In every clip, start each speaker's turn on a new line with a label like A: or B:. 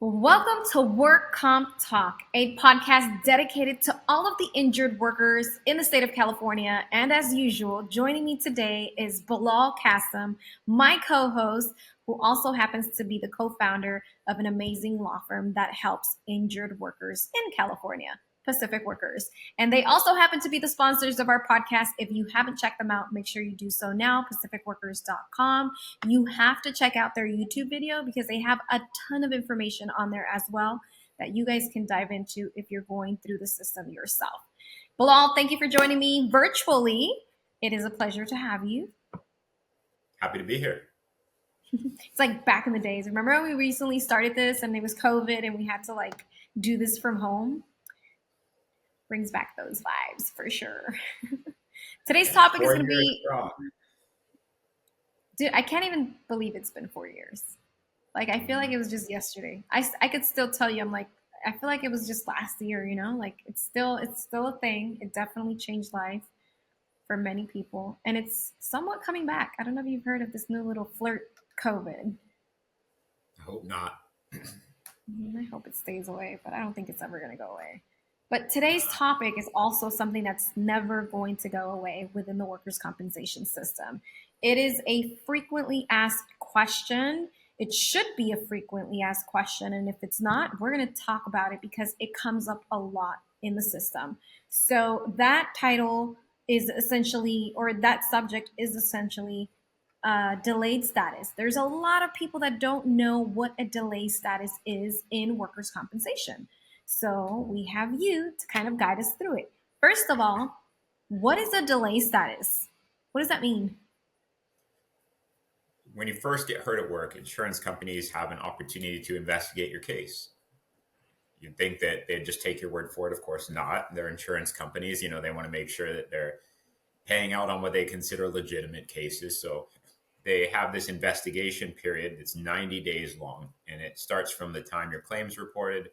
A: Welcome to Work Comp Talk, a podcast dedicated to all of the injured workers in the state of California. And as usual, joining me today is Bilal Kassem, my co-host, who also happens to be the co-founder of an amazing law firm that helps injured workers in California. Pacific Workers. And they also happen to be the sponsors of our podcast. If you haven't checked them out, make sure you do so now, pacificworkers.com. You have to check out their YouTube video because they have a ton of information on there as well that you guys can dive into if you're going through the system yourself. Bilal, thank you for joining me virtually. It is a pleasure to have you.
B: Happy to be here.
A: It's like back in the days. Remember when we recently started this and it was COVID and we had to do this from home? Brings back those vibes for sure. Today's topic is going to be, dude, I can't even believe it's been 4 years. I feel like it was just yesterday. I could still tell you, I feel like it was just last year, it's still a thing. It definitely changed life for many people. And it's somewhat coming back. I don't know if you've heard of this new little flirt COVID.
B: I hope not.
A: I hope it stays away, but I don't think it's ever going to go away. But today's topic is also something that's never going to go away within the workers' compensation system. It is a frequently asked question. It should be a frequently asked question. And if it's not, we're going to talk about it because it comes up a lot in the system. So that title is essentially, or that subject is essentially delayed status. There's a lot of people that don't know what a delayed status is in workers' compensation. So we have you to kind of guide us through it. First of all, what is a delay status? What does that mean?
B: When you first get hurt at work, insurance companies have an opportunity to investigate your case. You'd think that they'd just take your word for it. Of course not. They're insurance companies. They want to make sure that they're paying out on what they consider legitimate cases. So they have this investigation period that's 90 days long, and it starts from the time your claim's reported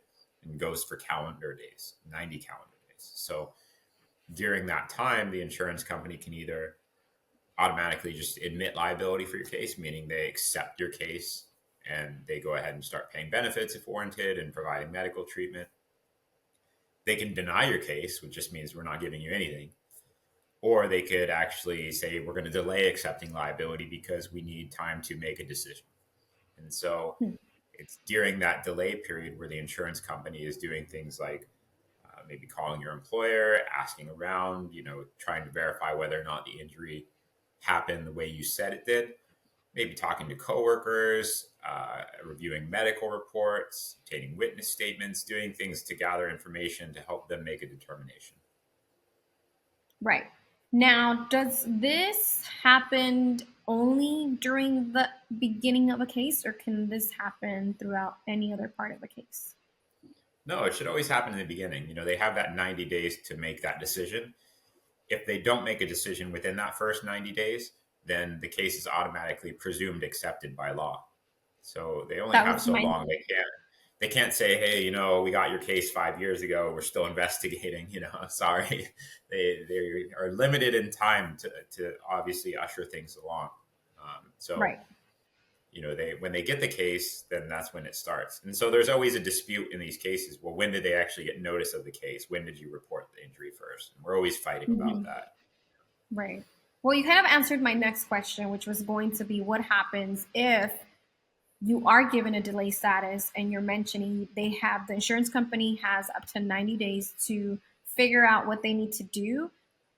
B: and goes for calendar days, 90 calendar days. So during that time, the insurance company can either automatically just admit liability for your case, meaning they accept your case and they go ahead and start paying benefits if warranted and providing medical treatment. They can deny your case, which just means we're not giving you anything. Or they could actually say, we're going to delay accepting liability because we need time to make a decision. And so it's during that delay period where the insurance company is doing things like maybe calling your employer, asking around, trying to verify whether or not the injury happened the way you said it did, maybe talking to coworkers, reviewing medical reports, obtaining witness statements, doing things to gather information to help them make a determination.
A: Right. Now, does this happen only during the beginning of a case, or can this happen throughout any other part of a case?
B: No, it should always happen in the beginning. They have that 90 days to make that decision. If they don't make a decision within that first 90 days, then the case is presumed accepted by law. So they only have so long. They can't say, hey, we got your case 5 years ago. We're still investigating, sorry. They are limited in time to obviously usher things along.
A: Right.
B: When they get the case, then that's when it starts. And so there's always a dispute in these cases. Well, when did they actually get notice of the case? When did you report the injury first? And we're always fighting about that.
A: Right. Well, you kind of answered my next question, which was going to be what happens if you are given a delay status and you're mentioning the insurance company has up to 90 days to figure out what they need to do,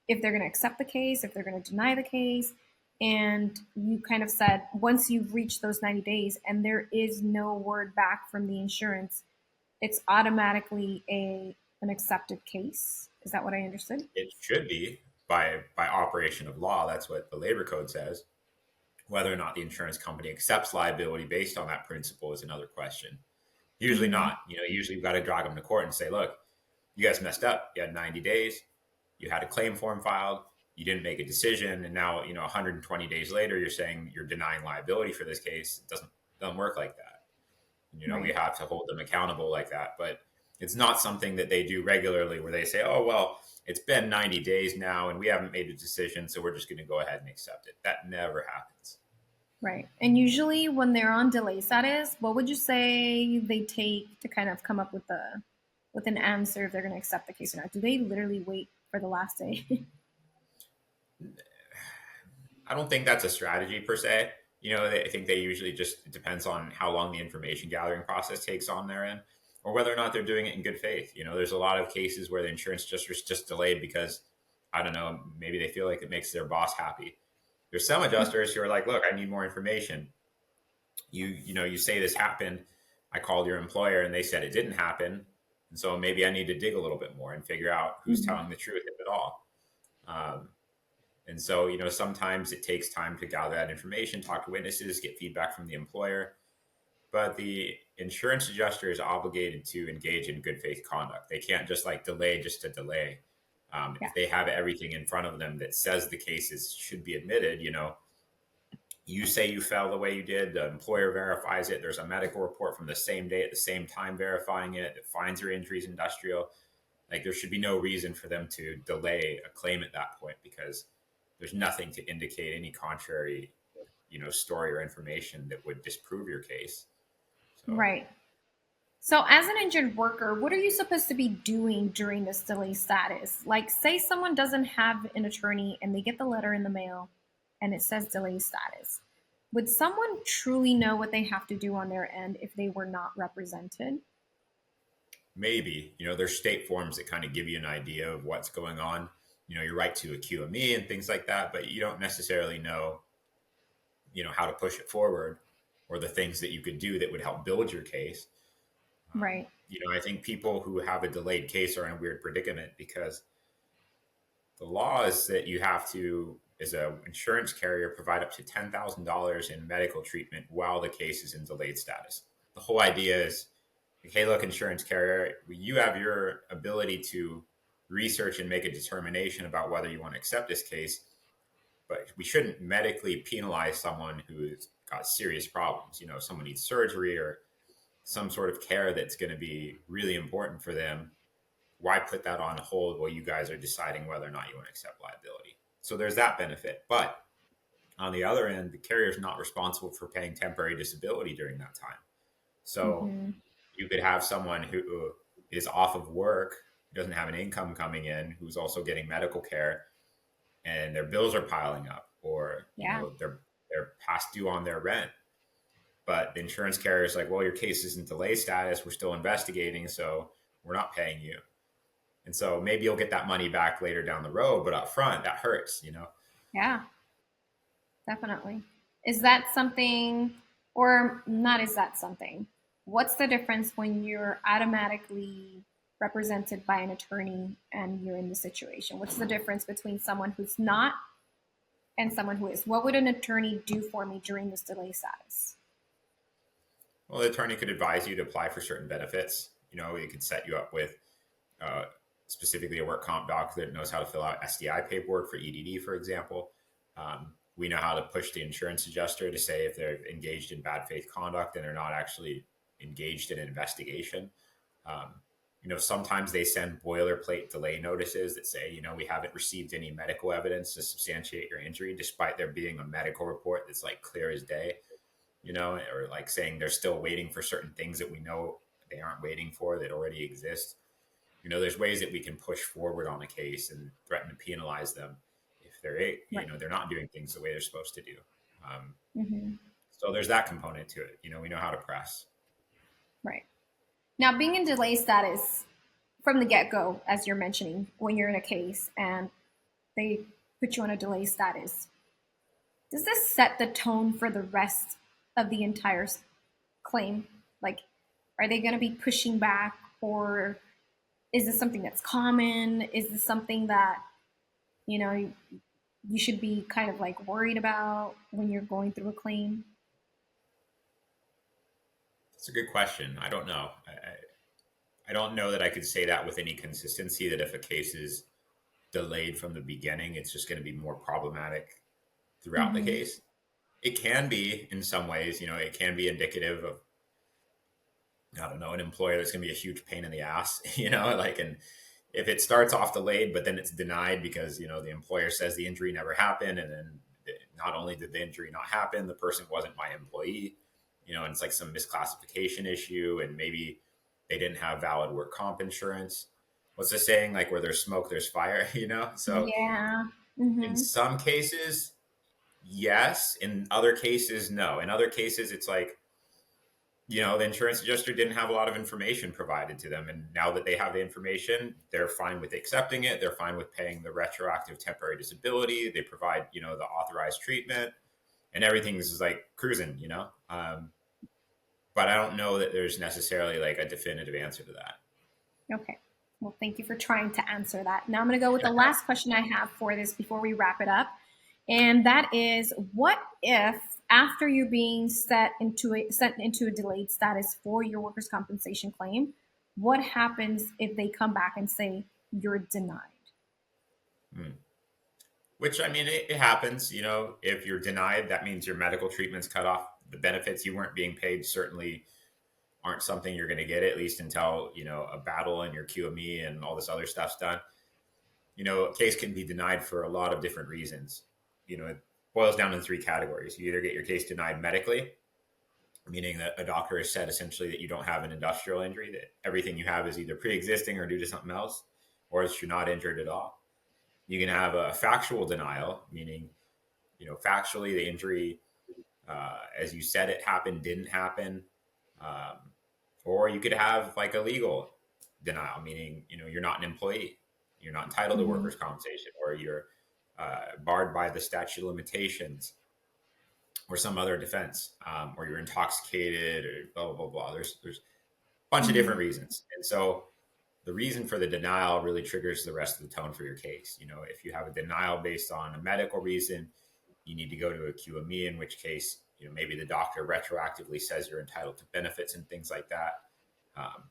A: if they're going to accept the case, if they're going to deny the case. And you kind of said once you've reached those 90 days and there is no word back from the insurance, it's automatically an accepted case. Is that what I understood?
B: It should be by operation of law. That's what the labor code says. Whether or not the insurance company accepts liability based on that principle is another question. Usually not. Usually you've got to drag them to court and say, look, you guys messed up. You had 90 days. You had a claim form filed. You didn't make a decision. And now, 120 days later, you're saying you're denying liability for this case. It doesn't work like that. Right. We have to hold them accountable like that. But it's not something that they do regularly where they say, oh, well, it's been 90 days now and we haven't made a decision, so we're just going to go ahead and accept it. That never happens.
A: Right. And usually when they're on delay status, what would you say they take to kind of come up with an answer if they're going to accept the case or not? Do they literally wait for the last day?
B: I don't think that's a strategy per se. I think they usually just, it depends on how long the information gathering process takes on their end, or whether or not they're doing it in good faith. There's a lot of cases where the insurance just delayed because, I don't know, maybe they feel like it makes their boss happy. There's some adjusters who are like, look, I need more information. You say this happened. I called your employer and they said it didn't happen. And so maybe I need to dig a little bit more and figure out who's
A: Mhm.
B: telling the truth, if at all. Um, and so, sometimes it takes time to gather that information, talk to witnesses, get feedback from the employer. But the insurance adjuster is obligated to engage in good faith conduct. They can't just like delay just to delay.
A: Yeah.
B: If they have everything in front of them that says the cases should be admitted, you say you fell the way you did, the employer verifies it, there's a medical report from the same day at the same time verifying it, that finds your injuries industrial. Like, there should be no reason for them to delay a claim at that point, because there's nothing to indicate any contrary, story or information that would disprove your case. So
A: Right. So, as an injured worker, what are you supposed to be doing during this delay status? Like, say someone doesn't have an attorney and they get the letter in the mail and it says delay status. Would someone truly know what they have to do on their end if they were not represented?
B: maybe, there's state forms that kind of give you an idea of what's going on. Your right to a QME and things like that, but you don't necessarily know, how to push it forward, or the things that you could do that would help build your case.
A: Right.
B: I think people who have a delayed case are in a weird predicament, because the law is that you have to, as an insurance carrier, provide up to $10,000 in medical treatment while the case is in delayed status. The whole idea is, hey, look, insurance carrier, you have your ability to research and make a determination about whether you want to accept this case, but we shouldn't medically penalize someone who's got serious problems. If someone needs surgery or some sort of care that's going to be really important for them, why put that on hold while you guys are deciding whether or not you want to accept liability? So there's that benefit. But on the other end, the carrier is not responsible for paying temporary disability during that time. So
A: Mm-hmm.
B: you could have someone who is off of work, doesn't have an income coming in, who's also getting medical care, and their bills are piling up, or
A: Yeah.
B: they're past due on their rent. But the insurance carrier is like, well, your case isn't delay status. We're still investigating, so we're not paying you. And so maybe you'll get that money back later down the road, but up front, that hurts.
A: Yeah. Definitely. Is that something, or not? Is that something? What's the difference when you're automatically represented by an attorney and you're in the situation? What's the difference between someone who's not and someone who is? What would an attorney do for me during this delay status?
B: Well, the attorney could advise you to apply for certain benefits. It could set you up with uh, specifically a work comp doc that knows how to fill out SDI paperwork for EDD, for example. We know how to push the insurance adjuster to say if they're engaged in bad faith conduct and they're not actually engaged in an investigation. Um, sometimes they send boilerplate delay notices that say, we haven't received any medical evidence to substantiate your injury, despite there being a medical report that's like clear as day, or like saying they're still waiting for certain things that we know they aren't waiting for that already exist. There's ways that we can push forward on a case and threaten to penalize them if
A: Right.
B: they're not doing things the way they're supposed to do. Um,
A: Mm-hmm.
B: so there's that component to it. We know how to press.
A: Right. Now, being in delay status from the get go, as you're mentioning, when you're in a case and they put you on a delay status, does this set the tone for the rest of the entire claim? Like, are they going to be pushing back, or is this something that's common? Is this something that you know you should be kind of like worried about when you're going through a claim?
B: It's a good question. I don't know. I don't know that I could say that with any consistency, that if a case is delayed from the beginning, it's just going to be more problematic throughout the
A: Mm-hmm.
B: case. It can be in some ways, it can be indicative of, I don't know, an employer that's going to be a huge pain in the ass, like, and if it starts off delayed, but then it's denied because, the employer says the injury never happened, and then not only did the injury not happen, the person wasn't my employee, and it's like some misclassification issue, and maybe they didn't have valid work comp insurance. What's the saying? Like, where there's smoke, there's fire, So
A: Yeah.
B: in
A: Mm-hmm.
B: some cases, yes. In other cases, no. In other cases, it's like, the insurance adjuster didn't have a lot of information provided to them. And now that they have the information, they're fine with accepting it. They're fine with paying the retroactive temporary disability. They provide, the authorized treatment, and everything's like cruising. But I don't know that there's necessarily like a definitive answer to that.
A: Okay. Well, thank you for trying to answer that. Now I'm going to go with the last question I have for this before we wrap it up. And that is, what if after you're being sent into a delayed status for your workers' compensation claim, what happens if they come back and say you're denied?
B: Hmm. Which, I mean, it happens. If you're denied, that means your medical treatment's cut off. The benefits you weren't being paid certainly aren't something you're going to get, at least until a battle and your QME and all this other stuff's done. A case can be denied for a lot of different reasons. It boils down in three categories. You either get your case denied medically, meaning that a doctor has said essentially that you don't have an industrial injury, that everything you have is either pre-existing or due to something else, or that you're not injured at all. You can have a factual denial, meaning, factually the injury, as you said it happened, didn't happen. Um, or you could have like a legal denial, meaning, you're not an employee. You're not entitled to
A: Mm-hmm.
B: workers' compensation, or you're barred by the statute of limitations or some other defense, or you're intoxicated or blah, blah, blah, blah. There's a bunch of
A: Mm-hmm.
B: different reasons. And so the reason for the denial really triggers the rest of the tone for your case. If you have a denial based on a medical reason, you need to go to a QME, in which case, maybe the doctor retroactively says you're entitled to benefits and things like that. Um,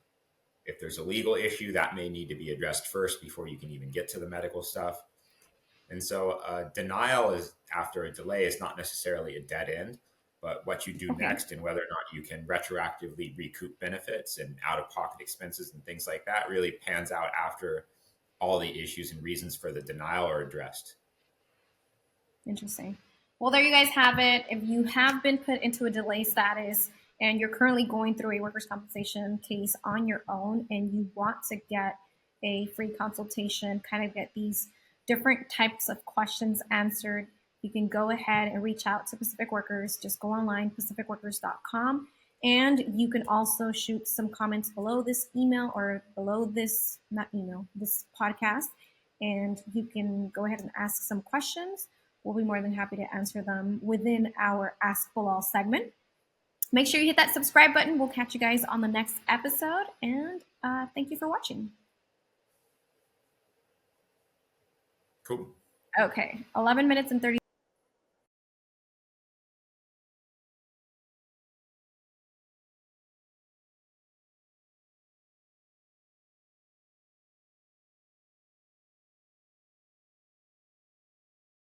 B: if there's a legal issue, that may need to be addressed first before you can even get to the medical stuff. And so denial is after a delay is not necessarily a dead end, but what you do
A: Okay.
B: next and whether or not you can retroactively recoup benefits and out-of-pocket expenses and things like that really pans out after all the issues and reasons for the denial are addressed.
A: Interesting. Well, there you guys have it. If you have been put into a delay status and you're currently going through a workers' compensation case on your own and you want to get a free consultation, kind of get these different types of questions answered, you can go ahead and reach out to Pacific Workers. Just go online, pacificworkers.com. And you can also shoot some comments below this email or below this, not email, this podcast. And you can go ahead and ask some questions. We'll be more than happy to answer them within our Ask Bilal segment. Make sure you hit that subscribe button. We'll catch you guys on the next episode. And thank you for watching.
B: Cool.
A: Okay, 11 minutes and 30